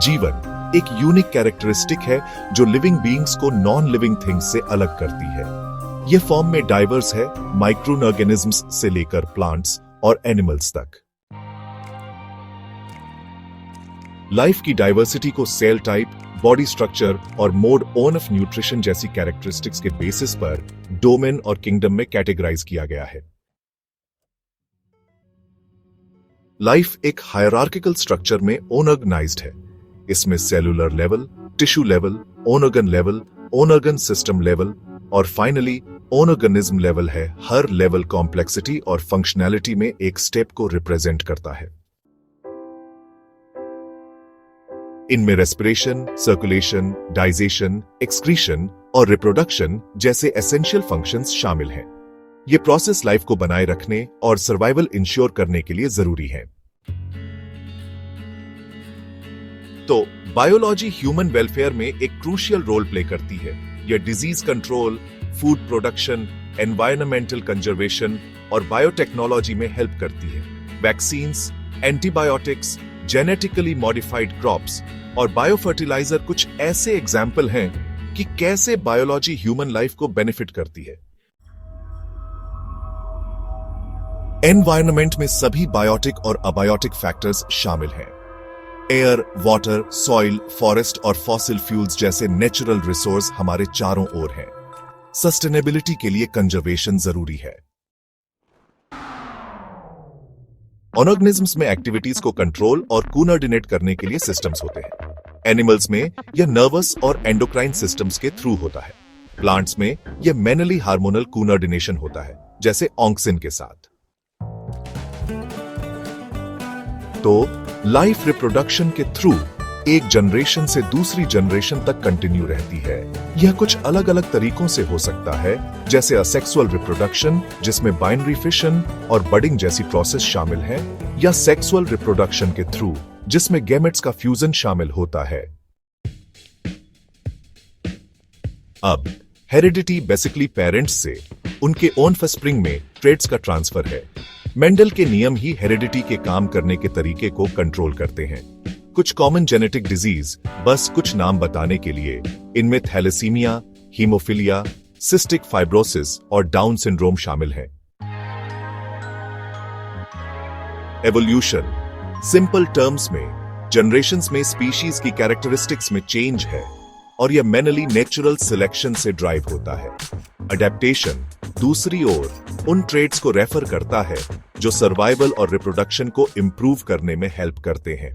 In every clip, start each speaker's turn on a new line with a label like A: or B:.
A: जीवन एक unique characteristic है जो लिविंग बीइंग्स को नॉन लिविंग थिंग्स से अलग करती है। यह फॉर्म में डाइवर्स है, माइक्रो ऑर्गेनिजम्स से लेकर प्लांट्स और एनिमल्स तक। लाइफ की डाइवर्सिटी को सेल टाइप, बॉडी स्ट्रक्चर और मोड ऑफ न्यूट्रिशन जैसी कैरेक्टरिस्टिक्स के बेसिस पर डोमेन और किंगडम में कैटेगराइज किया गया है। लाइफ एक हायरार्किकल स्ट्रक्चर में ऑर्गेनाइज्ड है। इसमें cellular level, tissue level, organ level, organ system level और फाइनली ऑर्गेनिज्म लेवल है। हर लेवल कॉम्प्लेक्सिटी और फंक्शनैलिटी में एक स्टेप को रिप्रेजेंट करता है। इनमें रेस्पिरेशन, सर्कुलेशन, डाइजेशन, एक्सक्रीशन और रिप्रोडक्शन जैसे एसेंशियल फंक्शंस शामिल हैं। ये प्रोसेस लाइफ को बनाए रखने और सर्वाइवल इंश्योर करने के लिए जरूरी है। तो बायोलॉजी ह्यूमन वेलफेयर में एक क्रूशियल रोल प्ले करती है। यह disease control, food production, environmental conservation और बायोटेक्नोलॉजी में हेल्प करती है। Vaccines, antibiotics, genetically modified crops और बायोफर्टिलाइजर कुछ ऐसे एग्जाम्पल हैं कि कैसे बायोलॉजी ह्यूमन लाइफ को बेनिफिट करती है। एनवायरनमेंट में सभी बायोटिक और अबायोटिक फैक्टर्स शामिल हैं। एयर, वाटर, सॉइल, फॉरेस्ट और फॉसिल फ्यूल्स जैसे नेचुरल रिसोर्स हमारे चारों ओर हैं। सस्टेनेबिलिटी के लिए कंजर्वेशन जरूरी है। ऑर्गेनिजम्स में एक्टिविटीज को कंट्रोल और कोऑर्डिनेट करने के लिए सिस्टम्स होते हैं। एनिमल्स में यह नर्वस और एंडोक्राइन सिस्टम्स के थ्रू होता है। प्लांट्स में यह मैनली हार्मोनल कोऑर्डिनेशन होता है, जैसे ऑक्सिन के साथ। तो लाइफ रिप्रोडक्शन के थ्रू एक जनरेशन से दूसरी जनरेशन तक कंटिन्यू रहती है। यह कुछ अलग अलग तरीकों से हो सकता है, जैसे असेक्सुअल रिप्रोडक्शन जिसमें बाइनरी फिशन और बडिंग जैसी प्रोसेस शामिल है, या सेक्सुअल रिप्रोडक्शन के थ्रू जिसमें गैमेट्स का फ्यूजन शामिल होता है। अब हेरिडिटी बेसिकली पेरेंट्स से उनके ओन ऑफस्प्रिंग में ट्रेट्स का ट्रांसफर है। मेंडल के नियम ही हेरिडिटी के काम करने के तरीके को कंट्रोल करते हैं। कुछ कॉमन जेनेटिक डिजीज, बस कुछ नाम बताने के लिए, इनमें थैलेसीमिया, हीमोफिलिया, सिस्टिक फाइब्रोसिस और डाउन सिंड्रोम शामिल हैं। एवोल्यूशन सिंपल टर्म्स में जनरेशंस में स्पीशीज की कैरेक्टरिस्टिक्स में चेंज है और यह मेनली नेचुरल सिलेक्शन से ड्राइव होता है। अडेप्टेशन दूसरी ओर उन ट्रेड्स को रेफर करता है जो सर्वाइवल और रिप्रोडक्शन को इंप्रूव करने में हेल्प करते हैं।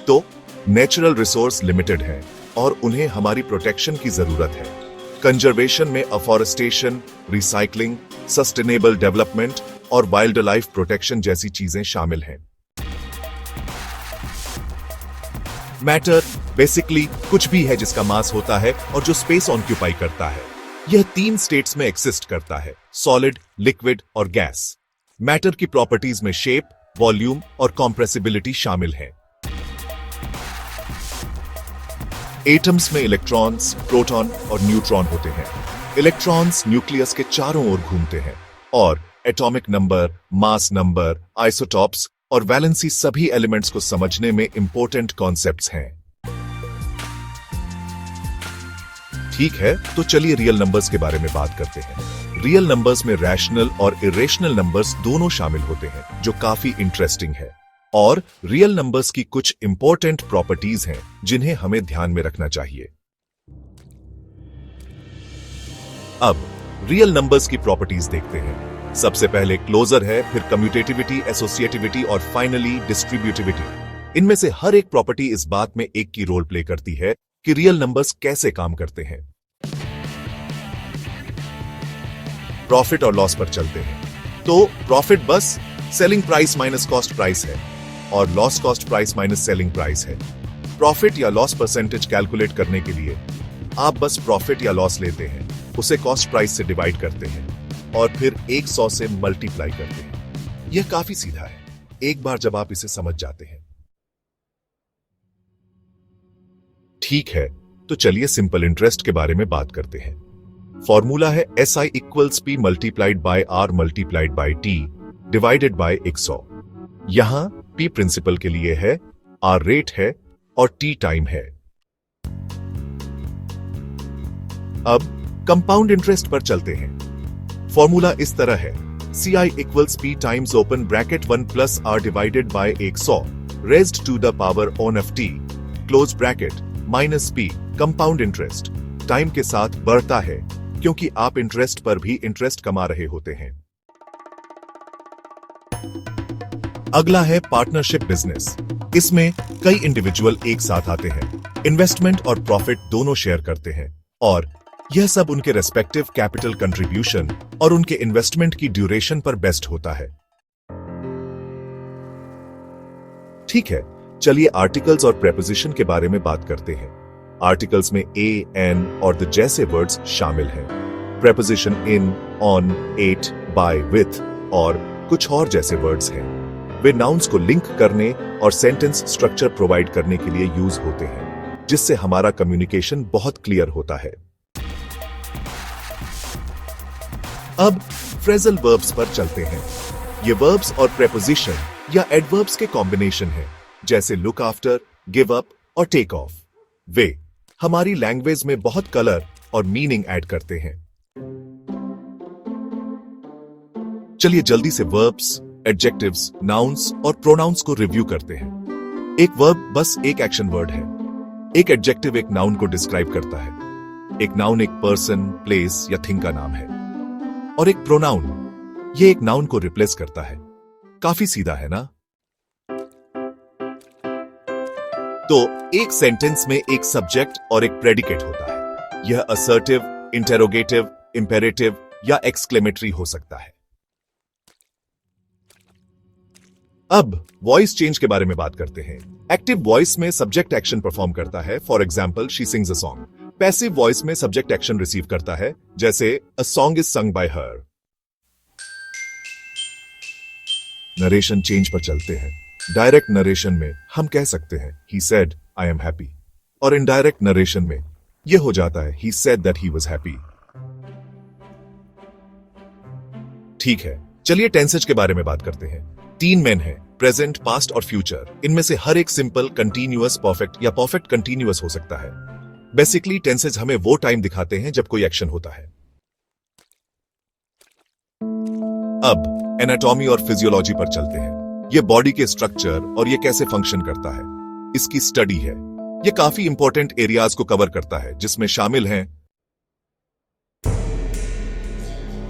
A: तो नेचुरल रिसोर्स लिमिटेड हैं और उन्हें हमारी प्रोटेक्शन की जरूरत है। कंजर्वेशन में अफॉरेस्टेशन, रिसाइकलिंग, सस्टेनेबल डेवलपमेंट और वाइल्ड लाइफ प्रोटेक्शन जैसी चीजें शामिल हैं। मैटर बेसिकली कुछ भी है जिसका मास होता है और जो स्पेस ऑक्यूपाई करता है। यह 3 स्टेट्स में एक्सिस्ट करता है, सॉलिड, लिक्विड और गैस। मैटर की प्रॉपर्टीज में शेप, वॉल्यूम और कॉम्प्रेसिबिलिटी शामिल है। एटम्स में इलेक्ट्रॉन्स, प्रोटॉन और न्यूट्रॉन होते हैं। इलेक्ट्रॉन्स न्यूक्लियस के चारों ओर घूमते हैं और atomic number, mass number, isotopes और वैलेंसी सभी एलिमेंट्स को समझने में इंपॉर्टेंट कॉन्सेप्ट्स हैं। ठीक है, तो चलिए रियल नंबर्स के बारे में बात करते हैं। रियल नंबर्स में रैशनल और इरेशनल नंबर्स दोनों शामिल होते हैं, जो काफी इंटरेस्टिंग है। और रियल नंबर्स की कुछ इंपॉर्टेंट प्रॉपर्टीज हैं जिन्हें हमें ध्यान में रखना चाहिए। अब रियल नंबर्स की प्रॉपर्टीज देखते हैं। सबसे पहले क्लोजर है, फिर कम्यूटेटिविटी, एसोसिएटिविटी और फाइनली डिस्ट्रीब्यूटिविटी। इनमें से हर एक प्रॉपर्टी इस बात में एक की रोल प्ले करती है कि रियल नंबर्स कैसे काम करते हैं। प्रॉफिट और लॉस पर चलते हैं। तो प्रॉफिट बस selling price minus cost price है और loss cost price minus selling price है। प्रॉफिट या लॉस परसेंटेज कैलकुलेट करने के लिए आप बस प्रॉफिट या लॉस लेते हैं, उसे कॉस्ट प्राइस से डिवाइड करते हैं और फिर 100 से मल्टीप्लाई करते हैं। यह काफी सीधा है एक बार जब आप इसे समझ जाते हैं। ठीक है, तो चलिए सिंपल इंटरेस्ट के बारे में बात करते हैं। फॉर्मूला है SI equals P multiplied by R multiplied by T divided by 100। यहां पी प्रिंसिपल के लिए है, आर रेट है और टी टाइम है। अब कंपाउंड इंटरेस्ट पर चलते हैं। फॉर्मूला इस तरह है, CI equals P times open bracket 1 plus R divided by 100 raised to the power on off T close bracket minus P। Compound interest time के साथ बढ़ता है क्योंकि आप इंटरेस्ट पर भी इंटरेस्ट कमा रहे होते हैं। अगला है पार्टनरशिप बिजनेस। इसमें कई इंडिविजुअल एक साथ आते हैं, इन्वेस्टमेंट और प्रॉफिट दोनों शेयर करते हैं और यह सब उनके रेस्पेक्टिव कैपिटल कंट्रीब्यूशन और उनके इन्वेस्टमेंट की ड्यूरेशन पर बेस्ड होता है। ठीक है, चलिए आर्टिकल्स और प्रेपोजिशन के बारे में बात करते हैं। आर्टिकल्स में ए, एन और द जैसे वर्ड्स शामिल हैं। Preposition in, on, at, by, with और कुछ और जैसे वर्ड्स हैं। वे नाउन्स को लिंक करने और सेंटेंस स्ट्रक्चर प्रोवाइड करने के लिए यूज होते हैं, जिससे हमारा कम्युनिकेशन बहुत क्लियर होता है। अब फ्रेजल वर्ब्स पर चलते हैं। ये वर्ब्स और प्रेपोजिशन या एडवर्ब्स के कॉम्बिनेशन हैं, जैसे लुक आफ्टर, गिव अप और टेक ऑफ। वे हमारी लैंग्वेज में बहुत कलर और मीनिंग ऐड करते हैं। चलिए जल्दी से वर्ब्स, एडजेक्टिव्स, नाउन्स और प्रोनाउंस को रिव्यू करते हैं। एक वर्ब बस एक एक्शन वर्ड है। एक एडजेक्टिव एक नाउन को डिस्क्राइब करता है। एक नाउन एक पर्सन, प्लेस या थिंग का नाम है और एक प्रोनाउन ये एक नाउन को रिप्लेस करता है। काफी सीधा है ना? तो एक सेंटेंस में एक सब्जेक्ट और एक प्रेडिकेट होता है। यह असर्टिव, इंटेरोगेटिव, इंपेरेटिव या एक्सक्लेमेटरी हो सकता है। अब वॉइस चेंज के बारे में बात करते हैं। एक्टिव वॉइस में सब्जेक्ट एक्शन परफॉर्म करता है, for example she sings a song. Passive voice में सब्जेक्ट एक्शन रिसीव करता है, जैसे a song is sung by her. Narration change पर चलते हैं। डायरेक्ट नरेशन में हम कह सकते हैं he said I am happy और इनडायरेक्ट नरेशन में यह हो जाता है he said that he was happy. ठीक है, चलिए टेंसेज के बारे में बात करते हैं। 3 मेन हैं, प्रेजेंट, पास्ट और फ्यूचर। इनमें से हर एक सिंपल, कंटीन्यूअस, परफेक्ट या परफेक्ट कंटीन्यूअस हो सकता है। बेसिकली टेंसेज हमें वो टाइम दिखाते हैं जब कोई एक्शन होता है। अब एनाटॉमी और फिजियोलॉजी पर चलते हैं। ये बॉडी के स्ट्रक्चर और ये कैसे फंक्शन करता है, इसकी स्टडी है। ये काफी इंपॉर्टेंट एरियाज को कवर करता है, जिसमें शामिल हैं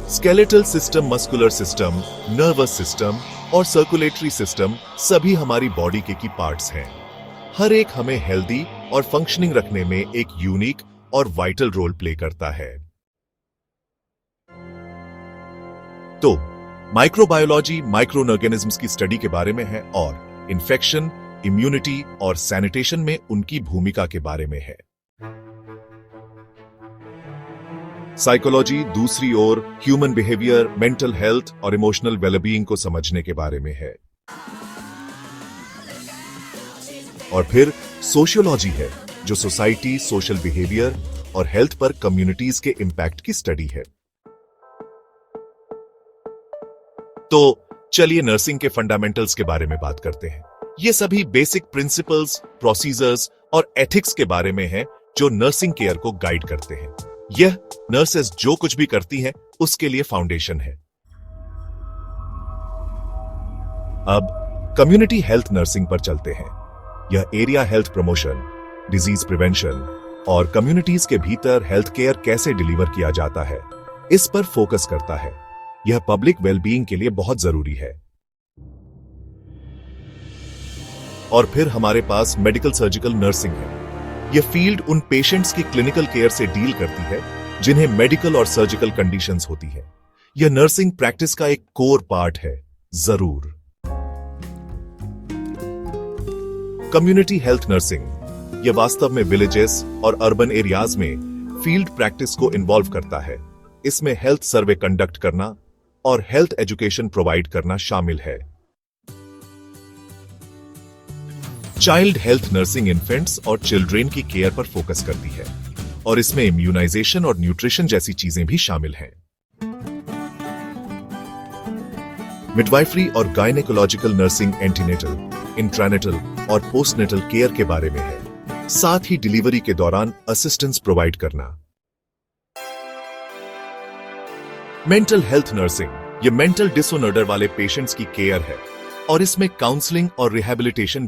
A: skeletal system, muscular system, nervous system और सर्कुलेटरी सिस्टम। सभी हमारी बॉडी के की पार्ट्स हैं। हर एक हमें हेल्दी और फंक्शनिंग रखने में एक यूनिक और वाइटल रोल प्ले करता है। तो माइक्रोबायोलॉजी माइक्रोऑर्गेनिज्म्स की स्टडी के बारे में है और इन्फेक्शन, इम्यूनिटी और सैनिटेशन में उनकी भूमिका के बारे में है। साइकोलॉजी दूसरी ओर ह्यूमन बिहेवियर, मेंटल हेल्थ और इमोशनल वेलबीइंग को समझने के बारे में है। और फिर सोशियोलॉजी है, जो सोसाइटी, सोशल बिहेवियर और हेल्थ पर कम्युनिटीज के इंपैक्ट की स्टडी है। तो चलिए नर्सिंग के फंडामेंटल्स के बारे में बात करते हैं। ये सभी बेसिक प्रिंसिपल्स, प्रोसीजर्स और एथिक्स के बारे में है जो नर्सिंग केयर को गाइड करते हैं। यह नर्सेस जो कुछ भी करती हैं उसके लिए फाउंडेशन है। अब कम्युनिटी हेल्थ नर्सिंग पर चलते हैं। यह area health promotion, disease prevention और कम्युनिटीज के भीतर हेल्थ केयर कैसे डिलीवर किया जाता है, इस पर फोकस करता है। यह पब्लिक वेलबीइंग के लिए बहुत जरूरी है। और फिर हमारे पास मेडिकल सर्जिकल नर्सिंग है। यह फील्ड उन पेशेंट्स की क्लिनिकल केयर से डील करती है जिन्हें मेडिकल और सर्जिकल कंडीशंस होती है। यह नर्सिंग प्रैक्टिस का एक कोर पार्ट है। जरूर कम्युनिटी हेल्थ नर्सिंग यह वास्तव में विलेजेस और अर्बन एरियाज में फील्ड प्रैक्टिस को इन्वॉल्व करता है। इसमें हेल्थ सर्वे कंडक्ट करना और हेल्थ एजुकेशन प्रोवाइड करना शामिल है। चाइल्ड हेल्थ नर्सिंग इन्फेंट्स और चिल्ड्रेन की केयर पर फोकस करती है और इसमें इम्यूनाइजेशन और न्यूट्रिशन जैसी चीजें भी शामिल हैं। मिडवाइफरी और गायनेकोलॉजिकल नर्सिंग एंटीनेटल, इंट्रानेटल और पोस्टनेटल केयर के बारे में है। साथ ही डिलीवरी के दौरान असिस्टेंस प्रोवाइड करना। मेंटल हेल्थ नर्सिंग ये मेंटल डिसऑर्डर वाले पेशेंट्स की केयर है और इसमें काउंसलिंग और रिहैबिलिटेशन भी